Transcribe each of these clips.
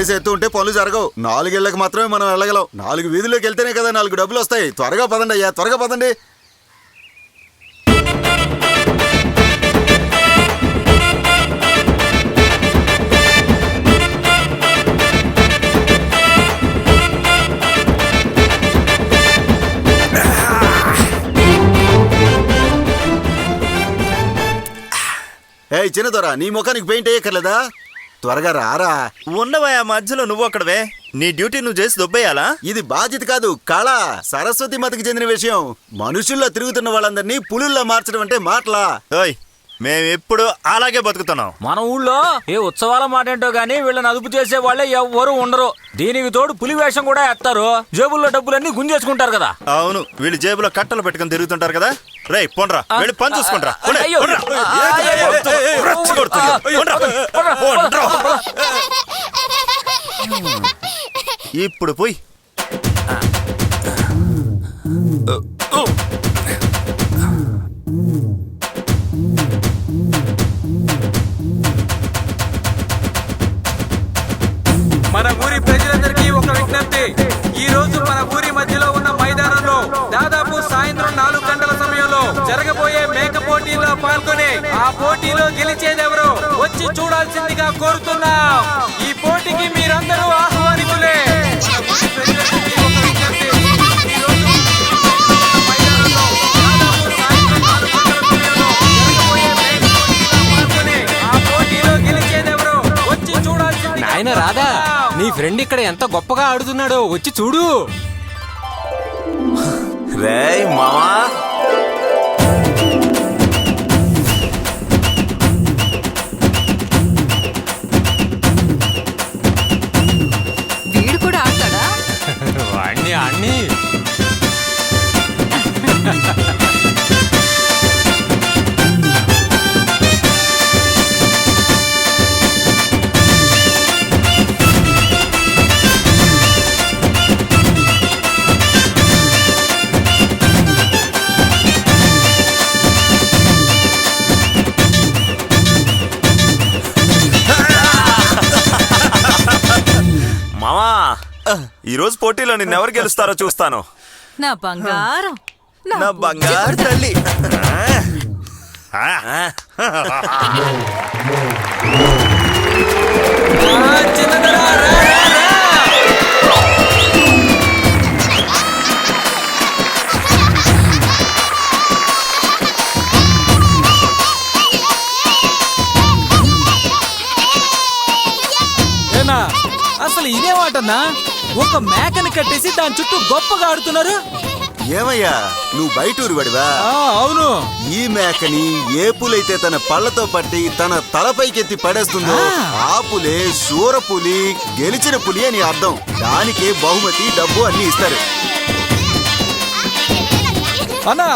కట్టేసి ఎత్తు ఉంటే పనులు జరగవు. 4 ఇళ్ళకి మాత్రమే మనం వెళ్ళగలం. 4 వీధుల్లోకి వెళ్తేనే కదా 4 డబ్బులు వస్తాయి. త్వరగా పదండి అయ్యా, త్వరగా పదండి. ఏ చిన్నదొరా, నీ ముఖానికి పెయింట్ వేయక్కర్లేదా? త్వరగా రారా. ఉండవా మధ్యలో నువ్వు అక్కడవే. నీ డ్యూటీ నువ్వు చేసి దొబ్బేయాలా? ఇది బాధ్యత కాదు, కళ. సరస్వతి మతకి చెందిన విషయం. మనుషుల్లో తిరుగుతున్న వాళ్ళందరినీ పులుల్లో మార్చడం అంటే మాటలా? ఓయ్, మేమెప్పుడు అలాగే బతుకుతున్నాం. మన ఊళ్ళో ఏ ఉత్సవాల మాట ఏంటో గానీ వీళ్ళని అదుపు చేసే వాళ్ళే ఎవ్వరూ ఉండరు. దీనికి తోడు పులి వేషం కూడా ఎత్తారు. జేబుల్లో డబ్బులన్నీ గుంజేసుకుంటారు కదా. అవును, వీళ్ళు జేబులో కట్టలు పెట్టుకుని తిరుగుతుంటారు కదా. రేయ్ పోండ్రా, వెళ్ళి పని చూసుకుంట్రా. ఇప్పుడు పోయి మన ఊరి ప్రజలందరికీ ఒక విజ్ఞప్తి. ఈ రోజు మన ఊరి మధ్యలో ఉన్న మైదానంలో దాదాపు సాయంత్రం 4 గంటల సమయంలో జరగబోయే మేక పోటీలో పాల్గొని ఆ పోటీలో గెలిచేదెవరో వచ్చి చూడాల్సిందిగా కోరుతున్నాం. ఈ పోటీకి మీరందరూ ఆహ్వానితులే. ఆయన రాదా, నీ ఫ్రెండ్ ఇక్కడ ఎంత గొప్పగా ఆడుతున్నాడో వచ్చి చూడు. రేయ్ మామా, వీడు కూడా ఆడతాడా? వాణ్ణి ఆణ్ణి ఈ రోజు పోటీలో నిన్నెవరు గెలుస్తారో చూస్తాను. నా బంగారం, నా బంగారు తల్లి. అసలు ఇదే వాటన్నా, ఒక మేకని కట్టేసి దాని చుట్టూ గొప్పగా ఆడుతున్నారు. ఏమయ్యా, నువ్వు బయటూరు పడివా? అవును. ఈ మేకని ఏ పులైతే తన పళ్ళతో పట్టి తన తలపైకెత్తి పడేస్తుందో ఆ పులే శూరపులి, గెలిచిన పులి అని అర్థం. దానికే బహుమతి, డబ్బు అన్ని ఇస్తారు. అన్నా,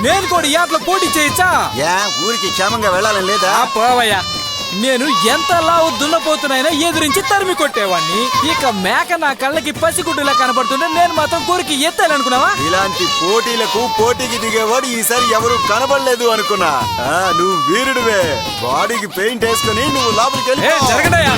నేను కూడా ఈ ఆటలో పోటీ చేయొచ్చా? ఊరికి క్షేమంగా వెళ్ళాలని లేదా? పోవయ్యా, నేను ఎంత లావు దున్నపోతునైనా ఎదురించి తరిమి కొట్టేవాడిని. ఇక మేక నా కళ్ళకి పసిగుడ్డులా కనబడుతుంటే నేను మాత్రం కోరికి ఎత్తాలనుకున్నావా? ఇలాంటి పోటీకి దిగేవాడు ఈసారి ఎవరు కనబడలేదు అనుకున్నా. నువ్వు వీరుడివే. బాడీకి పెయింట్ వేసుకుని నువ్వు లోపలికి వెళ్ళి జరగడయా.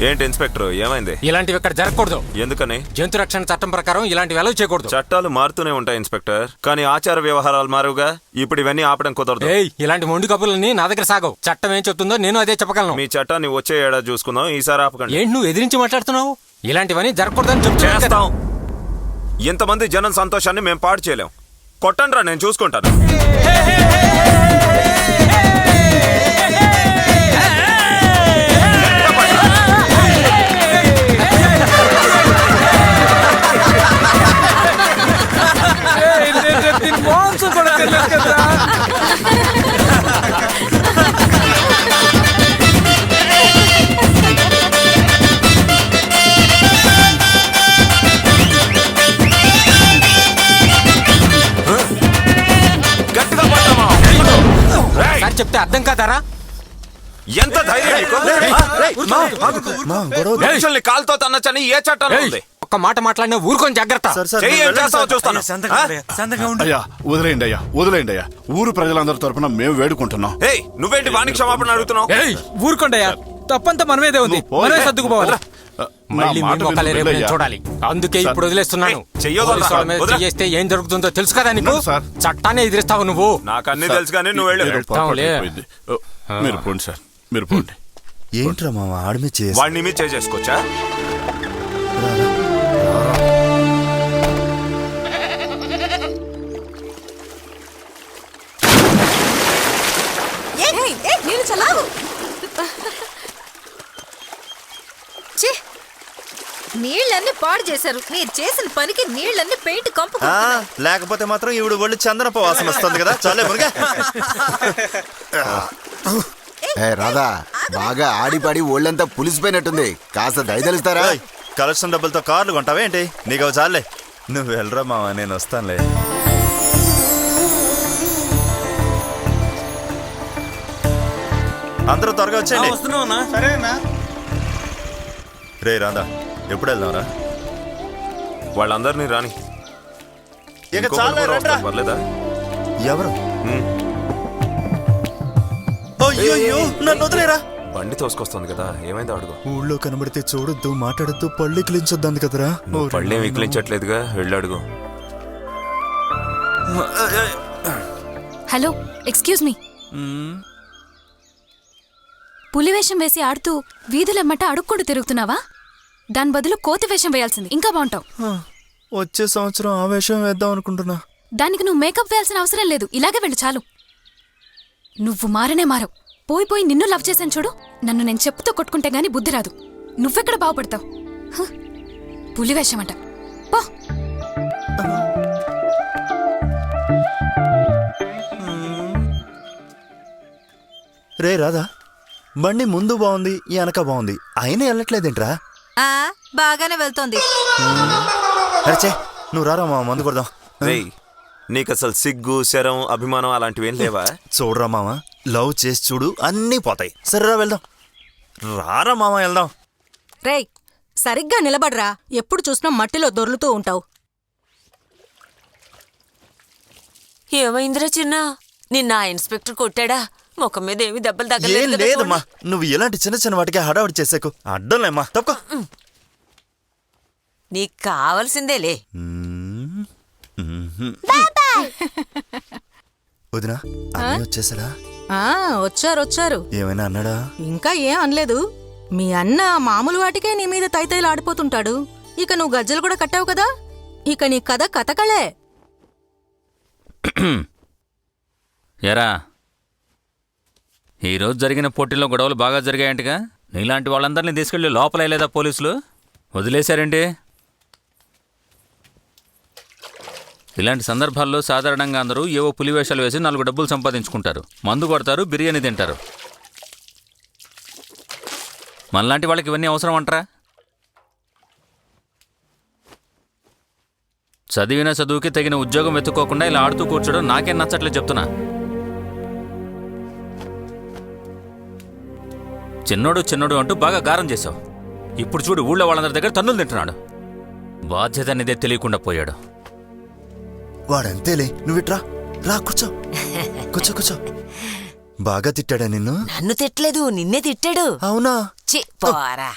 ఏంటి ఇన్స్పెక్టర్, ఏమైంది? ఇలాంటివి ఇక్కడ జరగకూడదు. ఎందుకని? జంతు రక్షణ చట్టం ప్రకారం ఇలాంటివి ఎలా చేయకూడదు. చట్టాలు మారుతూనే ఉంటాయి ఇన్స్పెక్టర్, కానీ ఆచార వ్యవహారాలు మారుగా. ఇప్పుడు ఇవన్నీ ఆపడం కుదరదు. ఇలాంటి మొండి కబుర్లన్నీ నా దగ్గర సాగవు. చట్టం ఏం చెప్తుందో నేను అదే చెప్పగలను. మీ చట్టాన్ని వచ్చే ఏడాది చూసుకుందాం, ఈసారి ఆపకండి. ఏంటి నువ్వు ఎదిరించి మాట్లాడుతున్నావు? ఇలాంటివన్నీ జరగకూడదని చెప్తాం. ఇంతమంది జనం సంతోషాన్ని మేము పాడు చేయలేం. కొట్టండ్రా, నేను చూసుకుంటాను. చెప్తే అర్థం కాదారా? ఎంత ధైర్యం నీకు? మనుషుల్ని కాలుతో తన్నచ్చని ఏ చట్టం ఉంది? ఒక్క మాట మాట్లాడినా ఊరుకొని జాగ్రత్త. చెయ్యి ఏం చేస్తావో చూస్తాను. అయ్యా వదిలేయండి అయ్యా. ఊరు ప్రజలందరి తరపున మేము వేడుకుంటున్నాం. ఏయ్, నువ్వేంటి వానికి క్షమాపణ అడుగుతున్నావు? ఊరుకోండయ్యా, తప్పంతా మనమేదే ఉంది, మనమే సర్దుకుపోవాలి. మళ్ళీ నా మాట మేము ఒకళ్ళే రేపు వినండి నేను అయ్యా. చూడాలి. అందుకే ఇప్పుడు వదిలేస్తున్నాను. చెయ్యొద్దు పోలీసు వాళ్ళ మీద వదరా. చేస్తే ఏం జరుగుతుందో తెలుసు కదా నీకు. ఉన్నాను సార్. చట్టాన్ని ఎదిరిస్తావు నువ్వు. నాకు అన్ని తెలుసు కానీ నువ్వు వెళ్ళు. ఏదో పొరపాటు అయిపోయింది. మీరు పోండి సార్, మీరు పోండి. ఏంట్రా మామ ఆడమే చేసి వాడిని మీద చేసుకోవచ్చా? నీళ్ళు చల్లావు. ఛీ, నీళ్ళన్నీ పాడు చేశారు. మీరు చేసిన పనికి నీళ్ళన్నీ పెయింట్ కంపు. లేకపోతే మాత్రం ఈవిడ ఒళ్ళు చందనపు వాసన వస్తుంది కదా. చాలే మురుగా. రాధా, బాగా ఆడిపాడి ఒళ్ళంతా పులిసిపోయినట్టుంది. కాస్త దయదలుస్తారా? కలెక్షన్ డబ్బులతో కార్లు కొంటావేంటి? నీకు చాలే, నువ్వు వెళ్ళరా మావా, నేను వస్తానులే. అందరూ త్వరగా వచ్చేయండి. రే రాధా, ఎప్పుడు వెళ్దాంరా? వాళ్ళందరినీ రాని. ఇక ఇంకొకరు చాలే, కూడా రండ్రా. వస్తారు, పర్లేదా? ఎవరు? అయ్యో, నన్ను వదిలేరా. బండి తోసుకొస్తుంది కదా, ఏమైందో అడుగు. ఊళ్ళో కనబడితే చూడొద్దు, మాట్లాడద్దు, పళ్ళు ఎక్కిలించొద్దు కదరా. నువ్వు పళ్ళేం వికిలించట్లేదుగా, వెళ్ళి అడుగు. Hello, excuse me. పులివేషం వేసి ఆడుతూ వీధులెమ్మట అడుక్కుంటూ తిరుగుతున్నావా? దాని బదులు కోతి వేషం వేయాల్సింది, ఇంకా బాగుంటావు. వచ్చే సంవత్సరం ఆవేశం వేద్దాం అనుకుంటున్నా. దానికి నువ్వు మేకప్ వేయాల్సిన అవసరం లేదు, ఇలాగే వెళ్ళు చాలు. నువ్వు మారనే మారవు. పోయి నిన్ను లవ్ చేశాను చూడు, నన్ను నేను చెప్పుతో కొట్టుకుంటే గానీ బుద్ధి రాదు. నువ్వెక్కడ బాగుపడతావు? పులివేషం అంట, పో. రే రాధా, బండి ముందు బాగుంది, వెనక బాగుంది, అయినా వెళ్ళట్లేదేంట్రా? బాగానే వెళ్తోంది. అరేచే, నువ్వు రారా మామ, మందు కొడదాం. రేయ్, నీకు అసలు సిగ్గు, శరం, అభిమానం అలాంటివి ఏం లేవా? చూడరా మామ, లవ్ చేసి చూడు, అన్నీ పోతాయి. సరేరా వెళ్దాం. రారా మామ, వెళ్దాం. రేయ్, సరిగ్గా నిలబడరా. ఎప్పుడు చూసినా మట్టిలో దొర్లుతూ ఉంటావు. ఏమైందిరా చిన్న? నిన్న ఆ ఇన్స్పెక్టర్ కొట్టాడా? ముఖం మీద ఏమి దెబ్బలు ఏం తగ్గలేదు కదా లేదమ్మా, చూడండి. నువ్వు ఇలాంటి చిన్న చిన్న వాటికి హడావుడి చేసాకు. అడ్డంలేమ్మా, తప్పుకో. నీకు కావాల్సిందేలే. వదినా, అన్నీ వచ్చేసాడా? వచ్చారు. ఏమైనా అన్నాడా? ఇంకా ఏం అనలేదు. మీ అన్న మామూలు వాటికే నీ మీద తైతైలు ఆడిపోతుంటాడు. ఇక నువ్వు గజ్జలు కూడా కట్టావు కదా, ఇక నీ కథ కథకళే. ఎరా, ఈరోజు జరిగిన పోటీల్లో గొడవలు బాగా జరిగాయంటగా? నీలాంటి వాళ్ళందరినీ తీసుకెళ్లి లోపలేదా పోలీసులు? వదిలేశారేంటి? ఇలాంటి సందర్భాల్లో సాధారణంగా అందరూ ఏవో పులివేషాలు వేసి 4 డబ్బులు సంపాదించుకుంటారు, మందు కొడతారు, బిర్యానీ తింటారు. మనలాంటి వాళ్ళకి ఇవన్నీ అవసరం అంటారా? చదివిన చదువుకి తగిన ఉద్యోగం వెతుక్కోకుండా ఇలా ఆడుతూ కూర్చోడం నాకేం నచ్చట్లేదు చెప్తున్నా. చిన్నోడు అంటూ బాగా గారం చేశావు. ఇప్పుడు చూడు, ఊళ్ళో వాళ్ళందరి దగ్గర తన్నులు తింటున్నాడు. బాధ్యత అనేదే తెలియకుండా పోయాడు. వాడంతేలే, నువ్విట్రా, రా కూర్చో. కూర్చో. బాగా తిట్టాడా నిన్ను? నన్ను తిట్టలేదు, నిన్నే తిట్టాడు. అవునా? చి పోరా.